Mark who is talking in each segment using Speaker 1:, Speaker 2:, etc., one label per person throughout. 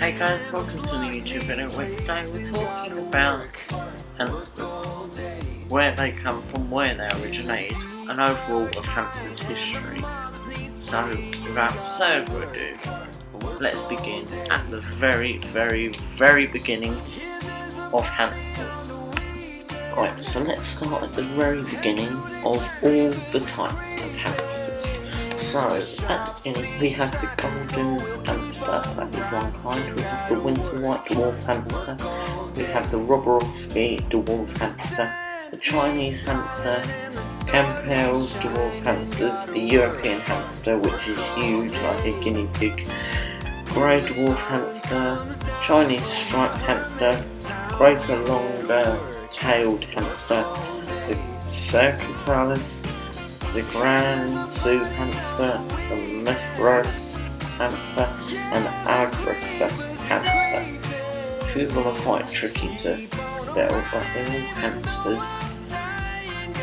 Speaker 1: Hey guys, welcome to the YouTube video where today we're talking about hamsters, where they come from, where they originated, and overall of hamsters' history. So without further ado, let's begin at the very beginning of hamsters. Right, so let's start at the very beginning of all the types of hamsters. So, at the beginning we have the golden hamster, that is one kind. We have the winter white dwarf hamster, we have the Roborowski dwarf hamster, the Chinese hamster, Campbell's dwarf hamsters, the European hamster, which is huge like a guinea pig, grey dwarf hamster, Chinese striped hamster, greater longer tailed hamster, the Circatalus, the Grand Sioux hamster, the Mesperos hamster, and the Agrostus hamster. A few of them are quite tricky to spell, but they're all hamsters.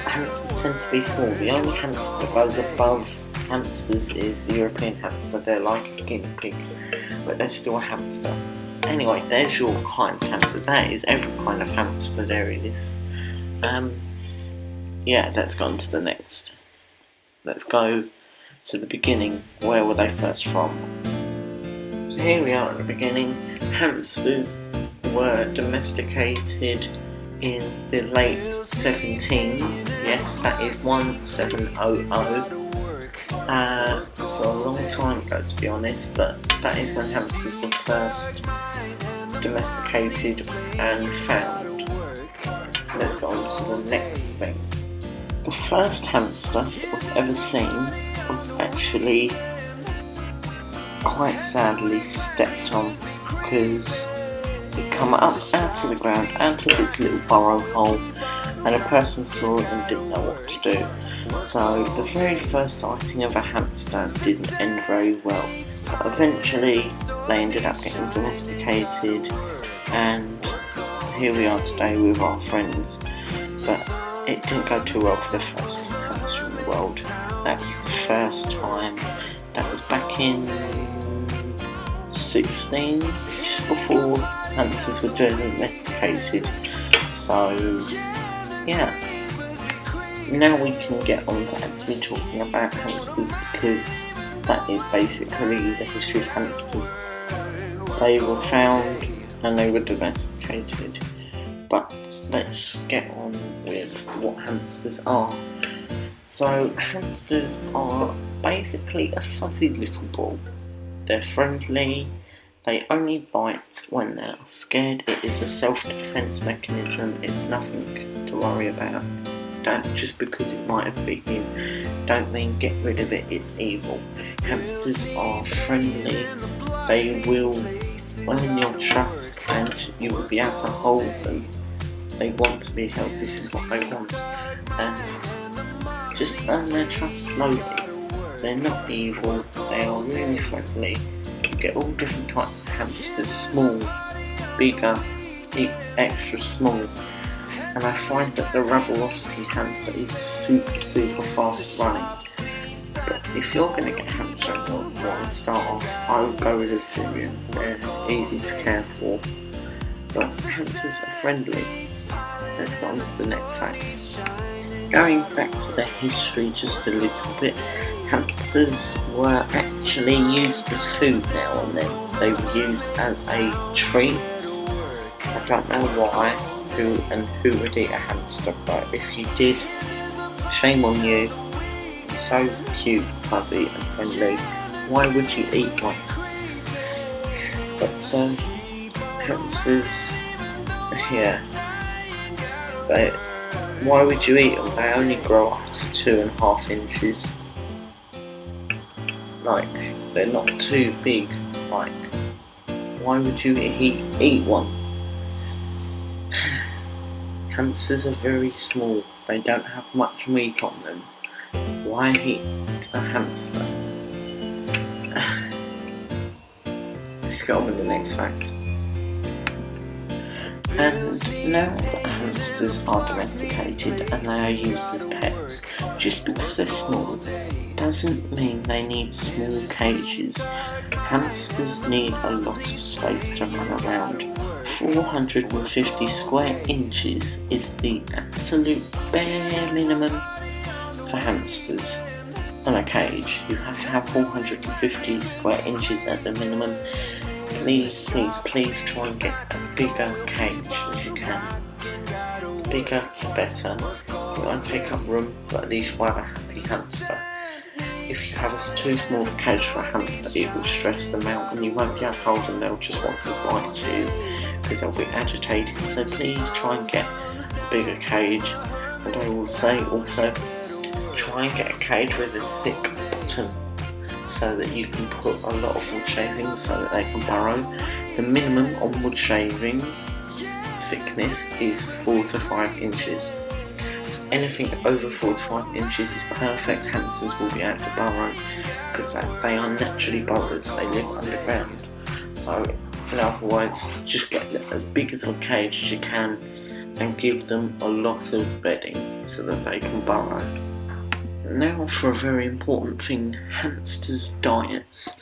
Speaker 1: Hamsters tend to be small. The only hamster that goes above hamsters is the European hamster. They're like a guinea pig, but they're still a hamster. Anyway, there's your kind of hamster. That is every kind of hamster there is. Yeah, let's go on to the next. Let's go to the beginning. Where were they first from? So here we are at the beginning. Hamsters were domesticated in the late 17s. Yes, that is 1700. So a long time ago, to be honest, but that is when hamsters were first domesticated and found. Let's go on to the next thing. The first hamster that was ever seen was actually quite sadly stepped on, because it came up out of the ground, out of its little burrow hole, and a person saw it and didn't know what to do. So the very first sighting of a hamster didn't end very well, but eventually they ended up getting domesticated, and here we are today with our friends. But it didn't go too well for the first hamster in the world. That was the first time. That was back in 16, just before hamsters were domesticated. So yeah. Now we can get on to actually talking about hamsters, because that is basically the history of hamsters. They were found and they were domesticated. But let's get on with what hamsters are. So hamsters are basically a fuzzy little ball. They're friendly, they only bite when they're scared. It is a self-defense mechanism, it's nothing to worry about. Just because it might have bit you, don't mean get rid of it, it's evil. Hamsters are friendly, they will earn your trust and you will be able to hold them. They want to be held, this is what they want. And just earn their trust slowly. They're not evil, they are really friendly. You get all different types of hamsters, small, bigger, extra small. And I find that the Roborowski hamster is super fast running. But if you're going to get a hamster and want to start off, I would go with a Syrian. They're easy to care for. But hamsters are friendly. Let's go on to the next fact. Going back to the history just a little bit, hamsters were actually used as food now and then. They were used as a treat. I don't know why. Who would eat a hamster, but if you did, shame on you. It's so cute, fuzzy and friendly. Why would you eat one? But hamsters, yeah, why would you eat them? They only grow up to 2.5 inches. Like, they're not too big. Like, why would you eat one? Hamsters are very small, they don't have much meat on them. Why eat a hamster? Let's go on with the next fact. And now that hamsters are domesticated and they are used as pets, just because they're small, doesn't mean they need small cages. Hamsters need a lot of space to run around. 450 square inches is the absolute bare minimum for hamsters. On a cage, you have to have 450 square inches at the minimum. Please try and get a bigger cage as you can. The bigger, the better. It won't take up room, but at least you'll have a happy hamster. If you have a too small cage for a hamster, it will stress them out and you won't be able to hold them. They'll just want to bite you because they'll be agitated. So please try and get a bigger cage. And I will say also, try and get a cage with a thick bottom so that you can put a lot of wood shavings so that they can burrow. The minimum on wood shavings thickness is 4 to 5 inches. So anything over 4 to 5 inches is perfect. Hamsters will be able to burrow because they are naturally burrowers. They live underground. So in other words, just get as big as a cage as you can and give them a lot of bedding so that they can burrow. Now for a very important thing, hamsters' diets.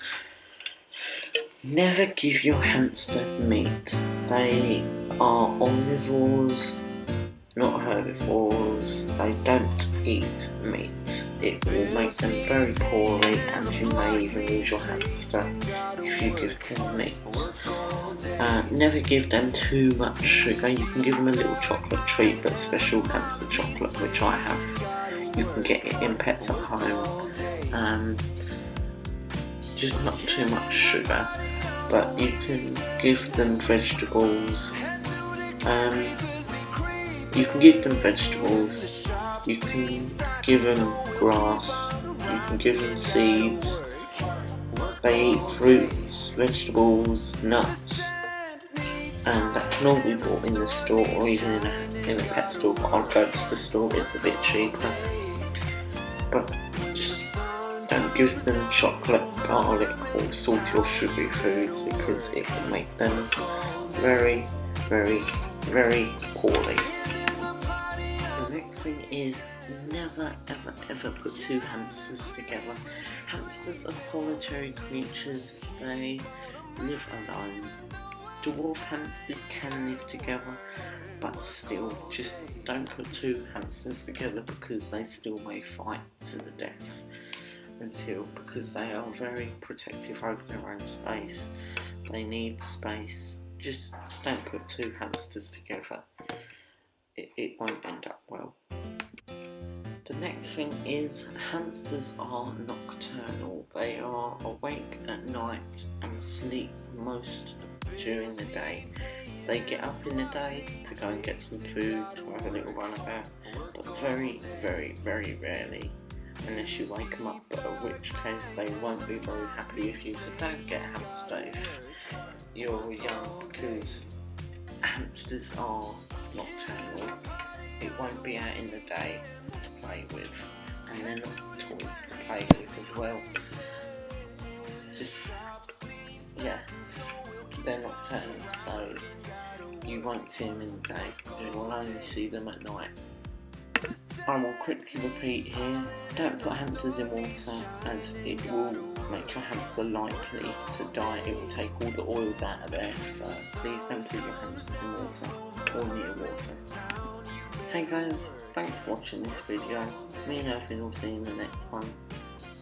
Speaker 1: Never give your hamster meat. They are omnivores, not herbivores. They don't eat meat. It will make them very poorly and you may even lose your hamster if you give them meat. Never give them too much sugar. You can give them a little chocolate treat, but special hamster chocolate, which I have. You can get it in Pets at Home. Just not too much sugar, but you can give them vegetables. You can give them vegetables. You can give them grass. You can give them seeds. They eat fruits, vegetables, nuts, and that can all be bought in the store or even in a pet store. But I'll go to the store; it's a bit cheaper. But just don't give them chocolate, garlic or salty or sugary foods because it will make them very, very, very poorly. The next thing is never ever ever put two hamsters together. Hamsters are solitary creatures. They live alone. Dwarf hamsters can live together, but still, just don't put two hamsters together because they still may fight to the death because they are very protective over their own space. They need space. Just don't put two hamsters together. It won't end up well. The next thing is hamsters are nocturnal. They are awake at night and sleep most during the day. They get up in the day to go and get some food, to have a little run about, but very, very, very rarely, unless you wake them up, in which case they won't be very happy with you. So don't get a hamster if you're young, because hamsters are nocturnal. It won't be out in the day to play with, and they're not toys to play with as well. They're nocturnal, so you won't see them in the day. You will only see them at night. I will quickly repeat here, don't put hamsters in water as it will make your hamster likely to die. It will take all the oils out of their fur. Please don't put your hamsters in water or near water. Hey guys, thanks for watching this video. Me and Earthin will see you in the next one.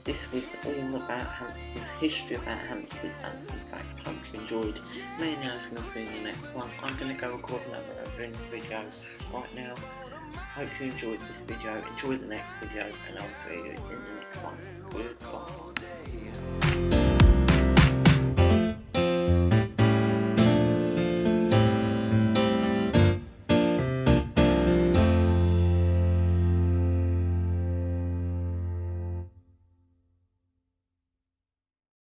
Speaker 1: This was all about hamsters, history about hamsters and some facts. Hope you enjoyed. Me and Earthin will see you in the next one. I'm going to go record another video right now. Hope you enjoyed this video. Enjoy the next video and I'll see you in the next one. Goodbye.